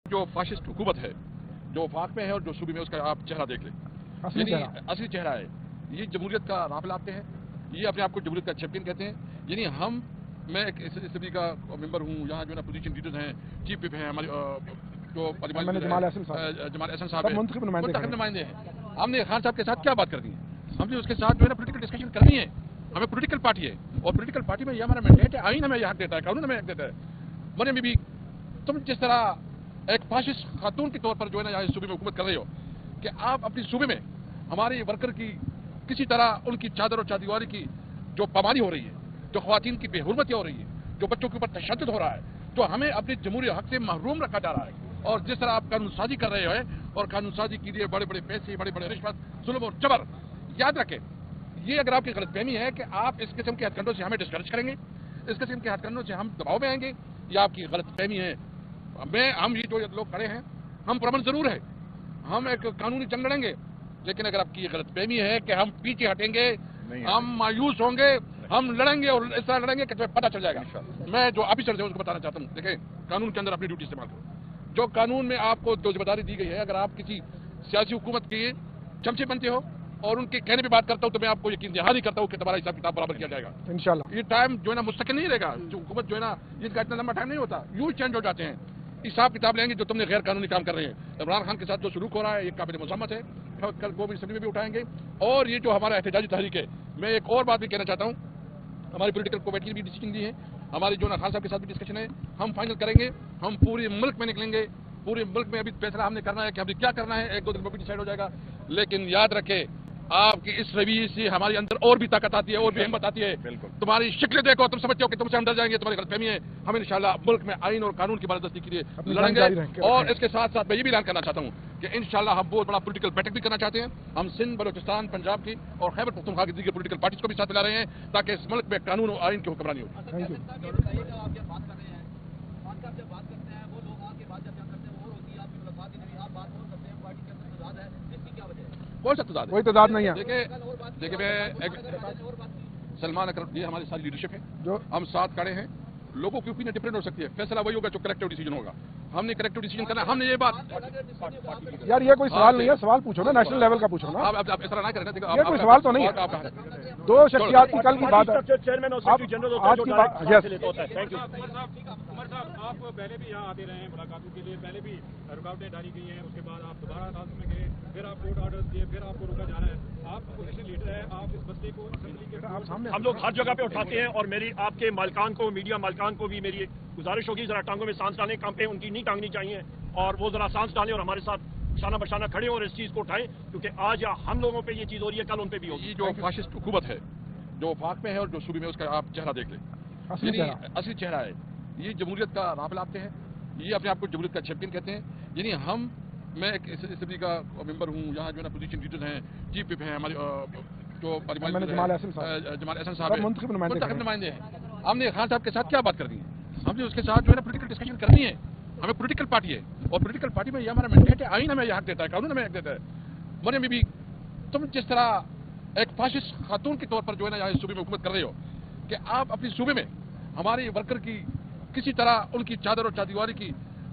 जो फाशिस्ट हुकूमत है, जो वफाक में है और जो सूबे में, उसका आप चेहरा देख लें। असली चेहरा है। ये जमहूरियत का राह लाते हैं, ये अपने आप को जमहूरियत का चैंपियन कहते हैं। यानी मैं एक असेंबली का मेंबर हूँ, यहाँ जो है ना पोजीशन लीडर्स हैं, चीफ विप हैं, हमारे जो जमाल एहसन साहब हैं, मुंतखब नुमाइंदे हैं। हमने खान साहब के साथ क्या बात करनी है? हमने उसके साथ जो है ना पोलिटिकल डिस्कशन करनी है। हमें पोलिटिकल पार्टी है और पोलिटिकल पार्टी में ये हमारा मैंडेट है, आईन हमें यह हक देता है, कानून हमें हक देता है। मने में भी तुम जिस तरह एक फाशिस्ट खातून के तौर पर जो है ना यहाँ सूबे में हुकूमत कर रहे हो कि आप अपनी सूबे में हमारे वर्कर की किसी तरह उनकी चादर और चादीवारी की जो पामानी हो रही है, जो ख्वातीन की बेहुरमती हो रही है, जो बच्चों के ऊपर तशद्दुद हो रहा है, जो हमें अपने जमहूरी हक से महरूम रखा जा रहा है। और जिस तरह आप कानून साजी कर रहे हो और कानून साजी के लिए बड़े बड़े पैसे, बड़े बड़े रिश्वत, जुल्म और जबर, याद रखें, ये अगर आपकी गलतफहमी है कि आप इस किस्म के हथकंडों से हमें डिस्करेज करेंगे, इस किस्म के हथकंडों से हम दबाव में आएंगे, या आपकी गलतफहमी है। हम ये जो लोग खड़े हैं, हम पुरअमन जरूर है, हम एक कानूनी जंग लड़ेंगे, लेकिन अगर आपकी गलतफहमी है कि हम पीछे हटेंगे, हम मायूस होंगे, हम लड़ेंगे और इस तरह लड़ेंगे कि तुम्हें पता चल जाएगा। मैं जो ऑफिसर है उसको बताना चाहता हूँ, देखें, कानून के अंदर अपनी ड्यूटी इस्तेमाल करो। जो कानून में आपको जो जिम्मेदारी दी गई है, अगर आप किसी सियासी हुकूमत के चमचे बनते हो और उनके कहने पे बात करता हूँ, तो मैं आपको यकीन दहानी करता हूँ कि तुम्हारा हिसाब किताब बराबर किया जाएगा इंशाल्लाह। ये टाइम जो है ना मुस्तकिल नहीं रहेगा, जो हुकूमत जो है ना, इसका इतना लंबा टाइम नहीं होता, यूं चेंज हो जाते हैं। हिसाब किताब लेंगे जो तुमने गैर कानूनी काम कर रहे हैं। इमरान खान के साथ जो सलूक हो रहा है ये काबिल मज़म्मत है, कल वो भी सभी में भी उठाएंगे। और ये जो हमारा एहतजाजी तहरीक है, मैं एक और बात भी कहना चाहता हूँ, हमारी पोलिटिकल कमेटी की भी डिसीजन दी है, हमारी जो ना खान साहब के साथ भी डिस्कशन है, हम फाइनल करेंगे, हम पूरे मुल्क में निकलेंगे, पूरे मुल्क में अभी फैसला हमने करना है कि हमें क्या करना है, एक दो दिन में भी डिसाइड हो जाएगा। लेकिन याद रखें, आपकी इस रवैये से हमारे अंदर और भी ताकत आती है और भी हिम्मत आती है। तुम्हारी शक्लें देखो, तुम समझते हो कि तुमसे हम डर जाएंगे, तुम्हारी गलतफहमी है। हम इंशाल्लाह मुल्क में आइन और कानून की बालादस्ती के लिए लड़ेंगे। और इसके साथ साथ मैं ये भी ऐलान करना चाहता हूँ कि इंशाल्लाह हम बहुत बड़ा पॉलिटिकल बैठक भी करना चाहते हैं। हम सिंध, बलोचिस्तान, पंजाब की और खैबर पख्तूनख्वा की दीगर पॉलिटिकल पार्टीज को भी साथ मिला रहे हैं, ताकि इस मुल्क में कानून और आइन की हुक्मरानी हो। कोई तजाद, कोई तजाद नहीं है। देखिए मैं सलमान अकरम, ये हमारी सारी लीडरशिप है, जो हम साथ खड़े हैं। लोगों की ओपिनियन डिफरेंट हो सकती है, फैसला वही होगा जो कलेक्टिव डिसीजन होगा। हमने कलेक्टिव डिसीजन करना, हमने ये बात यार, ये कोई सवाल नहीं है, सवाल पूछो ना, नेशनल लेवल का पूछो ना। आप इस तरह ना करें, ये कोई सवाल तो नहीं है। दो शख्सियात की कल की बात है, आज की बात। Thank you. आप पहले भी यहाँ आते रहे हैं मुलाकातों के लिए, पहले भी रुकावटें डाली गई हैं, उसके बाद आप दोबारा अदालत में गए, फिर आप कोर्ट ऑर्डर दिए, फिर आपको रोका जा रहा है। आप पोजीशन लीडर है, आप इस मसले को हम लोग हर जगह पे उठाते हैं। और मेरी आपके मालिकान को, मीडिया मालिकान को भी मेरी गुजारिश होगी, जरा टांगों में सांस डालें, काम पे उनकी नहीं टांगनी चाहिए, और वो जरा सांस डालें और हमारे साथ शाना बशाना खड़े और इस चीज को उठाएं, क्योंकि आज हम लोगों पे ये चीज हो रही है, कल उन पे भी होगी। जो फाशिस्ट हुकूमत है, जो वफाक में है और जो सूबे में, उसका आप चेहरा देख लें, असली चेहरा है। ये जमहूरियत का राह लाते हैं, ये अपने आप को जमहूरियत का चैंपियन कहते हैं। यानी मैं एक असेंबली का मेंबर हूँ, यहाँ जो है ना पोजीशन लीडर्स हैं, चीफ विप हैं, हमारे जो जमाल एहसन साहब हैं, मुंतखब नुमाइंदे हैं। हमने खान साहब के साथ क्या बात करनी है? हमने उसके साथ जो है ना पोलिटिकल डिस्कशन करनी है। हमें पोलिटिकल पार्टी है और पोलिटिकल पार्टी में ये हमारा मैंडेट है, आइन हमें यह हक देता है, कानून हमें हक देता है। मने में भी तुम जिस तरह एक फाशिस्ट खातून के तौर पर जो है ना यहाँ सूबे में हुकूमत कर रहे हो कि आप अपनी सूबे में हमारे वर्कर की किसी तरह उनकी चादर और चादीवारी की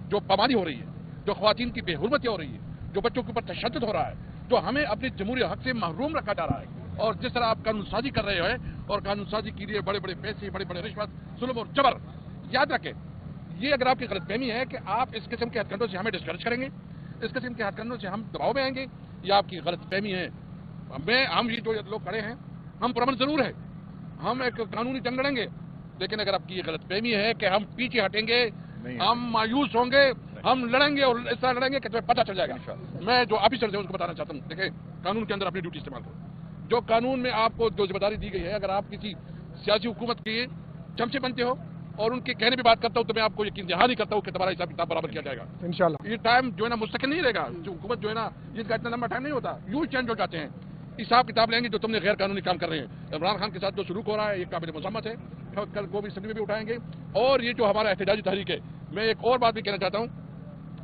जो पामानी हो रही है, जो ख्वातीन की बेहुरमती हो रही है, जो बच्चों के ऊपर तशद्दुद हो रहा है, जो हमें अपने जमहूरी हक से महरूम रखा जा रहा है। और जिस तरह आप कानून साजी कर रहे हो और कानून साजी के लिए बड़े बड़े पैसे, बड़े बड़े रिश्वत, जुल्म और जबर, याद रखें, ये अगर आपकी गलतफहमी है कि आप इस किस्म के हथकंडों से हमें डिस्करेज करेंगे, इस किस्म के हथकंडों से हम दबाव में आएंगे, या आपकी गलतफहमी है। हम ये जो लोग खड़े हैं, हम पुरअमन जरूर है, हम एक कानूनी जंग लड़ेंगे, लेकिन अगर आपकी ये गलतफहमी है कि हम पीछे हटेंगे, हम मायूस होंगे, हम लड़ेंगे और इस तरह लड़ेंगे कि तुम्हें पता चल जाएगा। मैं जो ऑफिसर है उसको बताना चाहता हूँ, देखें, कानून के अंदर अपनी ड्यूटी इस्तेमाल करो। जो कानून में आपको जो जिम्मेदारी दी गई है, अगर आप किसी सियासी हुकूमत के चमचे बनते हो और उनके कहने पे बात करता हूँ, तो मैं आपको यकीन दहानी करता हूँ कि तुम्हारा हिसाब किताब बराबर किया जाएगा इंशाल्लाह। ये टाइम जो है ना मुस्तकिल नहीं रहेगा, जो हुकूमत जो है ना, इसका इतना लंबा टाइम नहीं होता, यूं चेंज हो जाते हैं। हिसाब किताब लेंगे जो तुमने गैर कानूनी काम कर रहे हैं। इमरान खान के साथ जो सलूक हो रहा है ये काबिल मज़म्मत है, कल वो भी सभी में भी उठाएंगे। और ये जो हमारा एहतजाजी तहरीक है, मैं एक और बात भी कहना चाहता हूँ,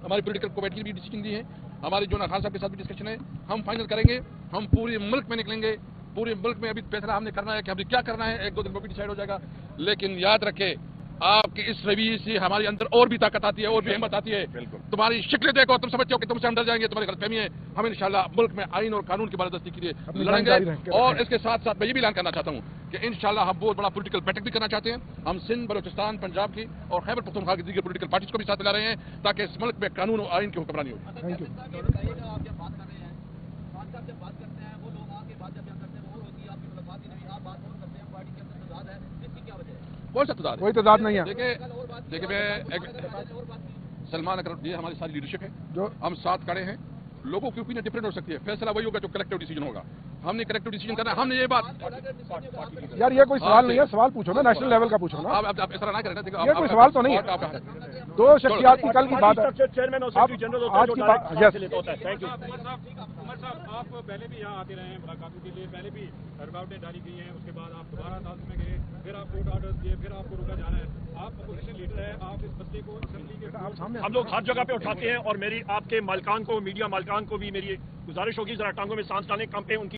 हमारी पोलिटिकल कमेटी की भी डिसीजन दी है, हमारी जो ना खान साहब के साथ भी डिस्कशन है, हम फाइनल करेंगे, हम पूरे मुल्क में निकलेंगे, पूरे मुल्क में अभी फैसला हमने करना है कि हमें क्या करना है, एक दो दिन में भी डिसाइड हो जाएगा। लेकिन याद रखें, आपकी इस रवैये से हमारे अंदर और भी ताकत आती है और भी हिम्मत आती है। तुम्हारी शक्लें देखो, तुम समझते हो कि तुमसे हम डर जाएंगे, तुम्हारी गलतफहमी है। हम इंशाल्लाह मुल्क में आइन और कानून की बालादस्ती के लिए लड़ेंगे। और इसके साथ साथ मैं ये भी ऐलान करना चाहता हूँ कि इंशाल्लाह हम बहुत बड़ा पॉलिटिकल बैठक भी करना चाहते हैं। हम सिंध, बलोचिस्तान, पंजाब की और खैबर पख्तूनख्वा की दीगर पॉलिटिकल पार्टीज को भी साथ मिला रहे हैं ताकि इस मुल्क में कानून और आइन की हुक्मरानी हो। Thank you. जब बात करते हैं वो लोग आके बात जब करते हैं वो होती है, आपकी मुलाकात ही नहीं, आप बात और करते हैं, पार्टी के अंदर तजाद है, इसकी क्या वजह है? कौन सा तजाद? कोई तजाद नहीं है। देखिए मैं सलमान अकरम, ये हमारी सारी लीडरशिप है जो हम साथ खड़े हैं। लोगों की ओपिनियन डिफरेंट हो सकती है, फैसला वही होगा जो कलेक्टिव डिसीजन होगा। हमने कलेक्टिव डिसीजन करना है। हमने ये बात यार ये कोई सवाल नहीं है, सवाल पूछो ना, नेशनल लेवल का पूछो ना। आप इस तरह ना करें ना। देखो ये कोई सवाल तो नहीं है। दो शख्सियात की कल की बात है। चेयरमैन और सेक्रेटरी जनरल आज की बात, यस थैंक यू। उमर साहब आप पहले भी यहाँ आते रहे हैं मुलाकातों के लिए, पहले भी रुकावटें डाली गई हैं, उसके बाद आप दोबारा अदालत में गए, फिर आप कोर्ट ऑर्डर दिए, फिर आपको रोका जा रहा है। आप अपोजिशन लीडर है, आप इस मसले को असेंबली के हम लोग हर जगह पे उठाते हैं और मेरी आपके मालिकान को, मीडिया मालिकान को भी मेरी गुजारिश होगी जरा टांगों में सांस डालें, कम पे उनकी